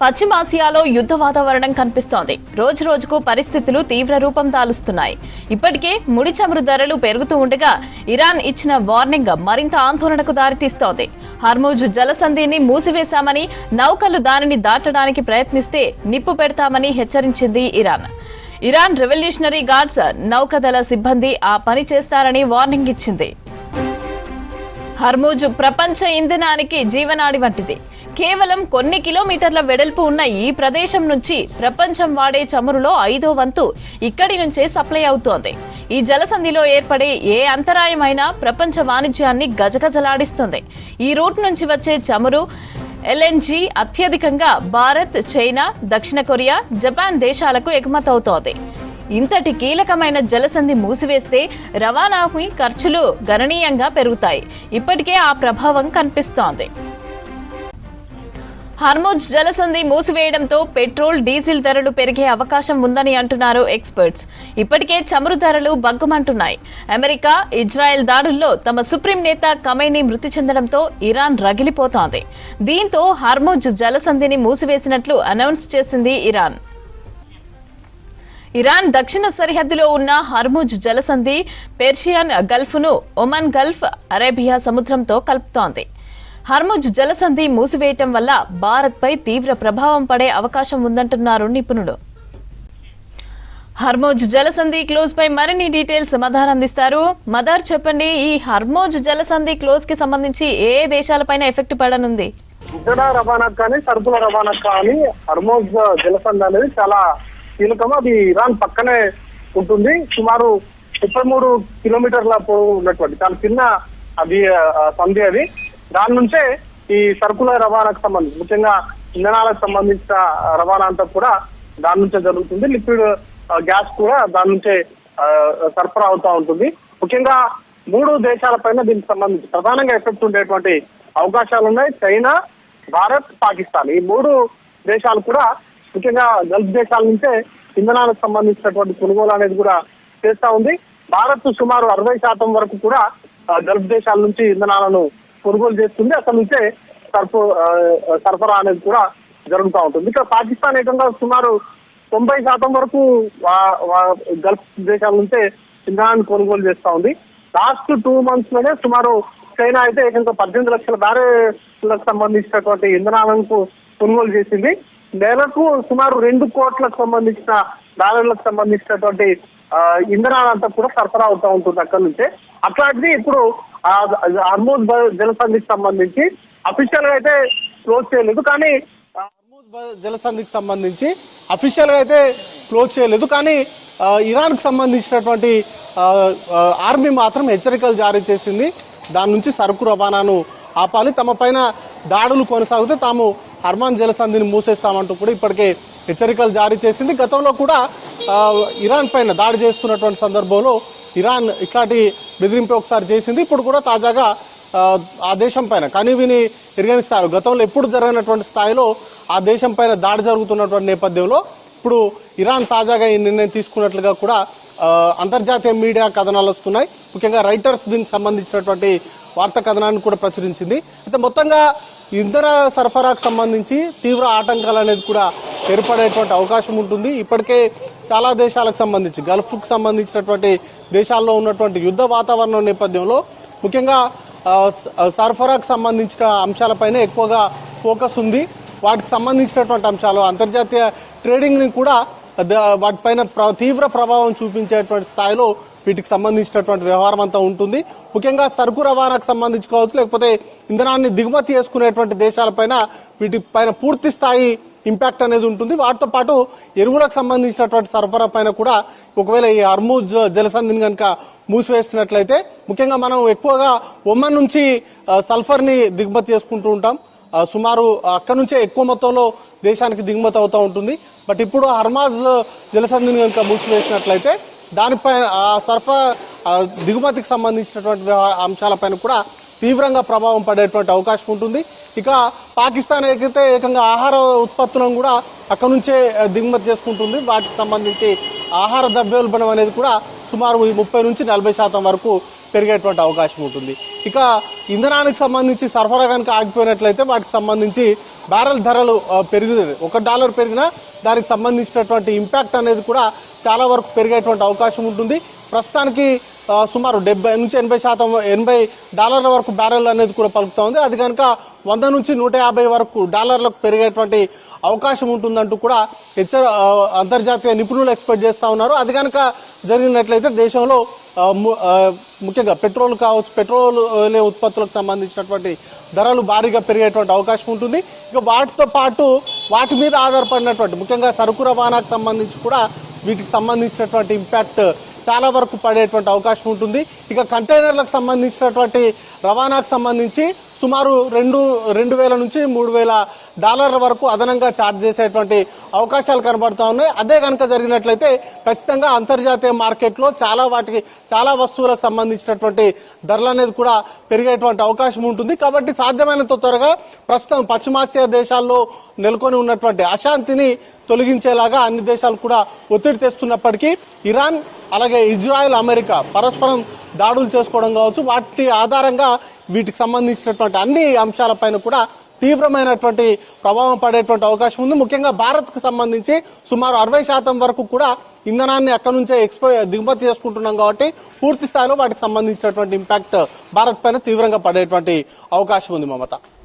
పశ్చిమాసియాలో యుద్ధ వాతావరణం కనిపిస్తోంది. రోజు రోజుకు పరిస్థితులు తీవ్ర రూపం దాలుస్తున్నాయి. ఇప్పటికే ముడి చమురు ధరలు పెరుగుతూ ఉండగా ఇరాన్ ఇచ్చిన వార్నింగ్ మరింత ఆందోళనకు దారితీస్తోంది. హర్ముజ్ జలసంధిని మూసివేశామని, నౌకలు దానిని దాటడానికి ప్రయత్నిస్తే నిప్పు పెడతామని హెచ్చరించింది ఇరాన్. ఇరాన్ రెవల్యూషనరీ గార్డ్స్ నౌకదళ సిబ్బంది ఆ పని చేస్తారని వార్నింగ్ ఇచ్చింది. హర్ముజ్ ప్రపంచ ఇంధనానికి జీవనాడి వంటిది. కేవలం కొన్ని కిలోమీటర్ల వెడల్పు ఉన్న ఈ ప్రదేశం నుంచి ప్రపంచం వాడే చమురులో 5వ వంతు ఇక్కడి నుంచే సప్లై అవుతోంది. ఈ జలసంధిలో ఏర్పడే ఏ అంతరాయమైనా ప్రపంచ వాణిజ్యాన్ని గజగజలాడిస్తుంది. ఈ రూట్ నుంచి వచ్చే చమురు ఎల్ఎన్జీ అత్యధికంగా భారత్, చైనా, దక్షిణ కొరియా, జపాన్ దేశాలకు ఎగుమతవుతోంది. ఇంతటి కీలకమైన జలసంధి మూసివేస్తే రవాణాకి ఖర్చులు గణనీయంగా పెరుగుతాయి. ఇప్పటికే ఆ ప్రభావం కనిపిస్తోంది. హర్ముజ్ జలసంధి మూసివేయడంతో పెట్రోల్, డీజిల్ ధరలు పెరిగే అవకాశం ఉందని అంటున్నారు ఎక్స్పర్ట్స్. ఇప్పటికే చమురు ధరలు బగ్గుమంటున్నాయి. అమెరికా, ఇజ్రాయెల్ దాడుల్లో తమ సుప్రీం నేత ఖమేనీ మృతి చెందడంతో ఇరాన్ రగిలిపోతోంది. దీంతో హర్ముజ్ జలసంధిని మూసివేసినట్లు అనౌన్స్ చేసింది ఇరాన్. ఇరాన్ దక్షిణ సరిహద్దులో ఉన్న హర్ముజ్ జలసంధి పెర్షియన్ గల్ఫ్ను ఒమన్ గల్ఫ్, అరేబియా సముద్రంతో కలుపుతోంది. హర్ముజ్ జలసంధి మూసివేయటం వల్ల భారత్పై తీవ్ర ప్రభావం పడే అవకాశం ఉందంటున్నారు నిపుణులు. హర్ముజ్ జలసంధి క్లోజ్ పై మరిన్ని డీటెయిల్స్ సమాధానం అందిస్తారు. మదర్, చెప్పండి, ఈ హర్ముజ్ జలసంధి క్లోజ్ కి సంబంధించి ఏ దేశాలపైన ఎఫెక్ట్ పడనుంది? ఇంధన రవాణాకు కానీ సరుకుల రవాణాకు కానీ హర్ముజ్ జలసంధి అనేది చాలా కీలకం. అది ఇరాన్ పక్కనే ఉంటుంది. సుమారు 33 కిలోమీటర్ల పొడవు ఉన్నటువంటి చాలా చిన్న అది సంధి. అది దాని నుంచే ఈ సరుకుల రవాణాకు సంబంధించి, ముఖ్యంగా ఇంధనాలకు సంబంధించిన రవాణా అంతా కూడా దాని నుంచే జరుగుతుంది. లిక్విడ్ గ్యాస్ కూడా దాని నుంచే సరఫరా అవుతా ఉంటుంది. ముఖ్యంగా 3 దేశాలపైన దీనికి సంబంధించి ప్రధానంగా ఎఫెక్ట్ ఉండేటువంటి అవకాశాలు ఉన్నాయి. చైనా, భారత్, పాకిస్తాన్ ఈ 3 దేశాలు కూడా ముఖ్యంగా గల్ఫ్ దేశాల నుంచే ఇంధనాలకు సంబంధించినటువంటి కొనుగోలు అనేది కూడా చేస్తా ఉంది. భారత్ సుమారు 60% వరకు కూడా గల్ఫ్ దేశాల నుంచి ఇంధనాలను కొనుగోలు చేస్తుంది. అక్కడ నుంచే సరఫరా అనేది కూడా జరుగుతూ ఉంటుంది. ఇక్కడ పాకిస్తాన్ ఏకంగా సుమారు 90% వరకు గల్ఫ్ దేశాల నుంచే ఇంధనాన్ని కొనుగోలు చేస్తా ఉంది. లాస్ట్ 2 months లోనే సుమారు చైనా అయితే ఏకంగా 18 లక్షల బ్యారెలకు సంబంధించినటువంటి ఇంధనాలను కొనుగోలు చేసింది. నెలకు సుమారు 2 కోట్లకు సంబంధించిన బ్యారెళ్లకు సంబంధించినటువంటి ఇంధనాలంతా కూడా సరఫరా అవుతా ఉంటుంది అక్కడి నుంచే. అట్లాంటిది ఇప్పుడు హర్ముజ్ జలసంధికి సంబంధించి అఫీషియల్ గా అయితే క్లోజ్ చేయలేదు. కానీ హర్ముజ్ జలసంధికి సంబంధించి అఫీషియల్ గా అయితే క్లోజ్ చేయలేదు. కానీ ఇరాన్ కు సంబంధించినటువంటి ఆర్మీ మాత్రం హెచ్చరికలు జారీ చేసింది. దాని నుంచి సరుకు రవాణాను ఆపాలి, తమ పైన దాడులు కొనసాగితే తాము హర్ముజ్ జలసంధిని మూసేస్తామంటూ కూడా ఇప్పటికే హెచ్చరికలు జారీ చేసింది. గతంలో కూడా ఇరాన్ పైన దాడి చేస్తున్నటువంటి సందర్భంలో ఇరాన్ ఇట్లాంటి బెదిరింపు ఒకసారి చేసింది. ఇప్పుడు కూడా తాజాగా ఆ దేశం పైన కనివిని ఎరగనిస్తారు. గతంలో ఎప్పుడు జరగనటువంటి స్థాయిలో ఆ దేశం పైన దాడి జరుగుతున్నటువంటి నేపథ్యంలో ఇప్పుడు ఇరాన్ తాజాగా ఈ నిర్ణయం తీసుకున్నట్లుగా కూడా అంతర్జాతీయ మీడియా కథనాలు వస్తున్నాయి. ముఖ్యంగా రైటర్స్ దీనికి సంబంధించినటువంటి వార్తా కథనాన్ని కూడా ప్రచురించింది. అయితే మొత్తంగా ఇంధన సరఫరాకు సంబంధించి తీవ్ర ఆటంకాలు అనేది కూడా ఏర్పడేటువంటి అవకాశం ఉంటుంది. ఇప్పటికే చాలా దేశాలకు సంబంధించి గల్ఫ్కు సంబంధించినటువంటి దేశాల్లో ఉన్నటువంటి యుద్ధ వాతావరణం నేపథ్యంలో ముఖ్యంగా సరఫరాకు సంబంధించిన అంశాలపైన ఎక్కువగా ఫోకస్ ఉంది. వాటికి సంబంధించినటువంటి అంశాలు అంతర్జాతీయ ట్రేడింగ్ని కూడా వాటిపైన తీవ్ర ప్రభావం చూపించేటువంటి స్థాయిలో వీటికి సంబంధించినటువంటి వ్యవహారం అంతా ఉంటుంది. ముఖ్యంగా సరుకు రవాణాకు సంబంధించి కావచ్చు, లేకపోతే ఇంధనాన్ని దిగుమతి చేసుకునేటువంటి దేశాలపైన వీటిపైన పూర్తి స్థాయి ఇంపాక్ట్ అనేది ఉంటుంది. వాటితో పాటు ఎరువులకు సంబంధించినటువంటి సరఫరా పైన కూడా ఒకవేళ ఈ హర్ముజ్ జలసంధిని కనుక మూసివేసినట్లయితే, ముఖ్యంగా మనం ఎక్కువగా ఒమన్ నుంచి సల్ఫర్ ని దిగుమతి చేసుకుంటూ ఉంటాం. సుమారు అక్కడి నుంచే ఎక్కువ మొత్తంలో దేశానికి దిగుమతి అవుతూ ఉంటుంది. బట్ ఇప్పుడు హర్ముజ్ జలసంధిని కనుక మూసివేసినట్లయితే దానిపైన సరఫరా దిగుమతికి సంబంధించినటువంటి అంశాలపైన కూడా తీవ్రంగా ప్రభావం పడేటువంటి అవకాశం ఉంటుంది. ఇక పాకిస్తాన్ అయితే ఏకంగా ఆహార ఉత్పత్తులను కూడా అక్కడ నుంచే దిగుమతి చేసుకుంటుంది. వాటికి సంబంధించి ఆహార ద్రవ్యోల్బణం అనేది కూడా సుమారు 30 నుంచి 40% వరకు పెరిగేటువంటి అవకాశం ఉంటుంది. ఇక ఇంధనానికి సంబంధించి సరఫరా కనుక ఆగిపోయినట్లయితే వాటికి సంబంధించి బ్యారెల్ ధరలు పెరుగుతుంది. $1 పెరిగినా దానికి సంబంధించినటువంటి ఇంపాక్ట్ అనేది కూడా చాలా వరకు పెరిగేటువంటి అవకాశం ఉంటుంది. ప్రస్తుతానికి సుమారు 70 నుంచి 80% వరకు బ్యారెల్ అనేది కూడా పలుకుతా ఉంది. అది కనుక 100 నుంచి 150 వరకు డాలర్లకు పెరిగేటువంటి అవకాశం ఉంటుందంటూ కూడా అంతర్జాతీయ నిపుణులు ఎక్స్పెక్ట్ చేస్తా ఉన్నారు. అది కనుక జరిగినట్లయితే దేశంలో ముఖ్యంగా పెట్రోల్ కావచ్చు, పెట్రోల్ ఉత్పత్తులకు సంబంధించినటువంటి ధరలు భారీగా పెరిగేటువంటి అవకాశం ఉంటుంది. ఇక వాటితో పాటు వాటి మీద ఆధారపడినటువంటి ముఖ్యంగా సరుకు రవాణాకు సంబంధించి కూడా వీటికి సంబంధించినటువంటి ఇంపాక్ట్ చాలా వరకు పడేటువంటి అవకాశం ఉంటుంది. ఇక కంటైనర్లకు సంబంధించినటువంటి రవాణాకు సంబంధించి సుమారు 2,000 నుంచి $3,000 వరకు అదనంగా ఛార్జ్ చేసేటువంటి అవకాశాలు కనబడతా ఉన్నాయి. అదే కనుక జరిగినట్లయితే ఖచ్చితంగా అంతర్జాతీయ మార్కెట్లో చాలా వస్తువులకు సంబంధించినటువంటి ధరలు అనేది కూడా పెరిగేటువంటి అవకాశం ఉంటుంది. కాబట్టి సాధ్యమైనంత త్వరగా ప్రస్తుతం పశ్చిమాసియా దేశాల్లో నెలకొని ఉన్నటువంటి అశాంతిని తొలగించేలాగా అన్ని దేశాలు కూడా ఒత్తిడి తెస్తున్నప్పటికీ ఇరాన్ అలాగే ఇజ్రాయెల్, అమెరికా పరస్పరం దాడులు చేసుకోవడం కావచ్చు, వాటి ఆధారంగా వీటికి సంబంధించినటువంటి అన్ని అంశాలపైన కూడా తీవ్రమైనటువంటి ప్రభావం పడేటువంటి అవకాశం ఉంది. ముఖ్యంగా భారత్కు సంబంధించి సుమారు 60% వరకు కూడా ఇంధనాన్ని అక్కడి నుంచే దిగుమతి చేసుకుంటున్నాం కాబట్టి పూర్తి స్థాయిలో వాటికి సంబంధించినటువంటి ఇంపాక్ట్ భారత్ పైన తీవ్రంగా పడేటువంటి అవకాశం ఉంది. మమత.